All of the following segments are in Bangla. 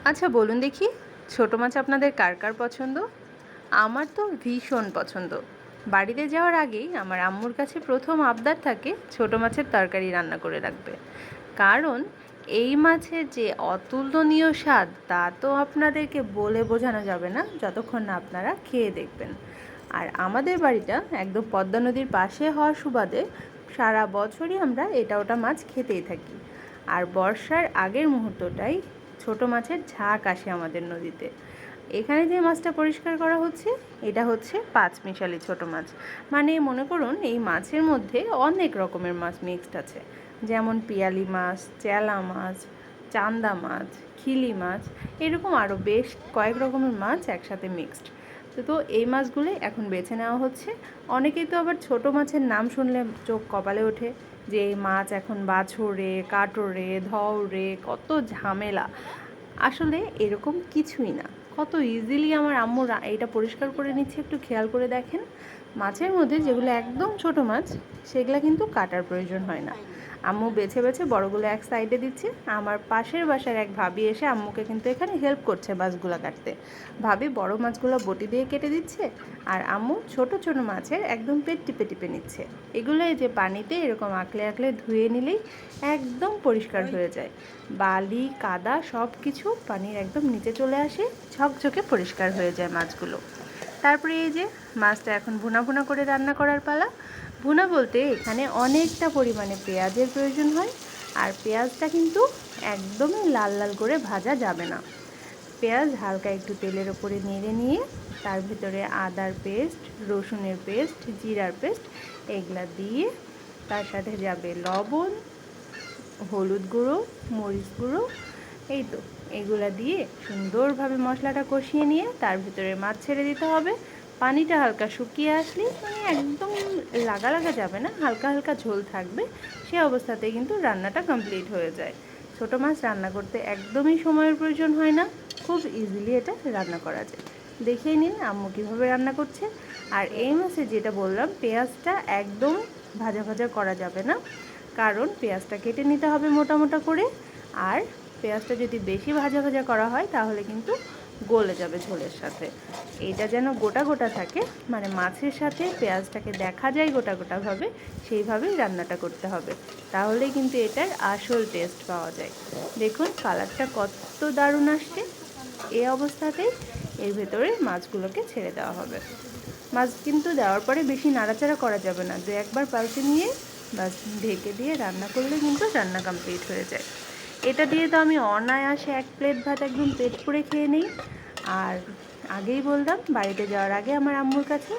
আচ্ছা বলুন দেখি, ছোটো মাছ আপনাদের কার কার পছন্দ? আমার তো ভীষণ পছন্দ। বাড়িতে যাওয়ার আগেই আমার আম্মুর কাছে প্রথম আবদার থাকে ছোটো মাছের তরকারি রান্না করে রাখবে। কারণ এই মাছের যে অতুলনীয় স্বাদ তা তো আপনাদেরকে বলে বোঝানো যাবে না যতক্ষণ না আপনারা খেয়ে দেখবেন। আর আমাদের বাড়িটা একদম পদ্মা নদীর পাশে হওয়ার সুবাদে সারা বছরই আমরা এটা ওটা মাছ খেতেই থাকি। আর বর্ষার আগের মুহূর্তটাই ছোট মাছের ঝাঁক আসে আমাদের নদীতে। এখানে যে মাছটা পরিষ্কার করা হচ্ছে এটা হচ্ছে পাঁচমিশালি ছোট মাছ। মানে মনে করুন এই মাছের মধ্যে অনেক রকমের মাছ মিক্সড আছে, যেমন পিয়ালি মাছ, চেলা মাছ, চান্দা মাছ, খিলি মাছ, এরকম আরও বেশ কয়েক রকমের মাছ একসাথে মিক্সড। তো এই মাছগুলোই এখন বেছে নেওয়া হচ্ছে। অনেকেই তো আবার ছোট মাছের নাম শুনলে চোখ কপালে ওঠে যে এই মাছ এখন বাছরে, কাটরে, ধওরে, কত ঝামেলা। আসলে এরকম কিছুই না, কত ইজিলি আমার আম্মু এটা পরিষ্কার করে নিচ্ছে। একটু খেয়াল করে দেখেন, মাছের মধ্যে যেগুলো একদম ছোট মাছ সেগুলো কিন্তু কাটার প্রয়োজন হয় না। আম্মু বেছে বেছে বড়গুলো এক সাইডে দিচ্ছে। আমার পাশের বাসার এক ভাবি এসে আম্মুকে কিন্তু এখানে হেল্প করছে মাছগুলো কাটতে। ভাবি বড় মাছগুলো বটি দিয়ে কেটে দিচ্ছে, আর আম্মু ছোট ছোট মাছের একদম পেট টিপে টিপে নিচ্ছে। এগুলো এই যে পানিতে এরকম আঁকলে আঁকলে ধুয়ে নিলেই একদম পরিষ্কার হয়ে যায়। বালি কাদা সব কিছু পানির একদম নিচে চলে আসে, ঝকঝকে পরিষ্কার হয়ে যায় মাছগুলো। তারপরে এই যে মাছটা এখন ভুনা ভুনা করে রান্না করার পালা। ভুনা বলতে এখানে অনেকটা পরিমাণে পেঁয়াজের প্রয়োজন হয়, আর পেঁয়াজটা কিন্তু একদমই লাল লাল করে ভাজা যাবে না। পেঁয়াজ হালকা একটু তেলের ওপরে নেড়ে নিয়ে তার ভিতরে আদার পেস্ট, রসুনের পেস্ট, জিরার পেস্ট এগুলা দিয়ে তার সাথে যাবে লবণ, হলুদ গুঁড়ো, মরিচ গুঁড়ো, এই তো এগুলা দিয়ে সুন্দরভাবে মশলাটা কষিয়ে নিয়ে তার ভিতরে মাছ ছেড়ে দিতে হবে। পানিটা হালকা শুকিয়ে আসলে, মানে একদম লাগা লাগা যাবে না, হালকা হালকা ঝোল থাকবে, সে অবস্থাতে কিন্তু রান্নাটা কমপ্লিট হয়ে যায়। ছোটো মাছ রান্না করতে একদমই সময়ের প্রয়োজন হয় না, খুব ইজিলি এটা রান্না করা যায়। দেখিয়ে নিন আম্মু কীভাবে রান্না করছে। আর এই মাছে যেটা বললাম, পেঁয়াজটা একদম ভাজা ভাজা করা যাবে না, কারণ পেঁয়াজটা কেটে নিতে হবে মোটা মোটা করে। আর পেঁয়াজটা যদি বেশি ভাজা ভাজা করা হয় তাহলে কিন্তু গলে যাবে ঝোলের সাথে। এইটা যেন গোটা গোটা থাকে, মানে মাছের সাথে পেঁয়াজটাকে দেখা যায় গোটা গোটাভাবে, সেইভাবেই রান্নাটা করতে হবে, তাহলেই কিন্তু এটার আসল টেস্ট পাওয়া যায়। দেখুন কালারটা কত দারুণ আসছে। এই অবস্থাতেই এর ভেতরে মাছগুলোকে ছেড়ে দেওয়া হবে। মাছ কিন্তু দেওয়ার পরে বেশি নাড়াচাড়া করা যাবে না, দু একবার পাল্টে নিয়ে বাস ঢেকে দিয়ে রান্না করলে কিন্তু রান্না কমপ্লিট হয়ে যায়। এটা দিয়ে তো আমি অনায়াসে এক প্লেট ভাত একদম পেট পুরে খেয়ে নিই। আর আগেই বললাম, বাড়িতে যাওয়ার আগে আমার আম্মুর কাছে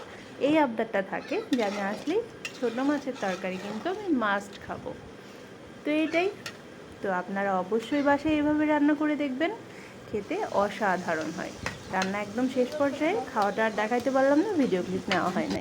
এই আবদারটা থাকে যে আমি আসলেই ছোটো মাছের তরকারি কিন্তু আমি মাস্ট খাবো। তো এটাই। তো আপনারা অবশ্যই বাসায় এভাবে রান্না করে দেখবেন, খেতে অসাধারণ হয়। রান্না একদম শেষ পর্যায়ে, খাওয়াটা আর দেখাইতে পারলাম না, ভিডিও ক্লিপ নেওয়া হয় না।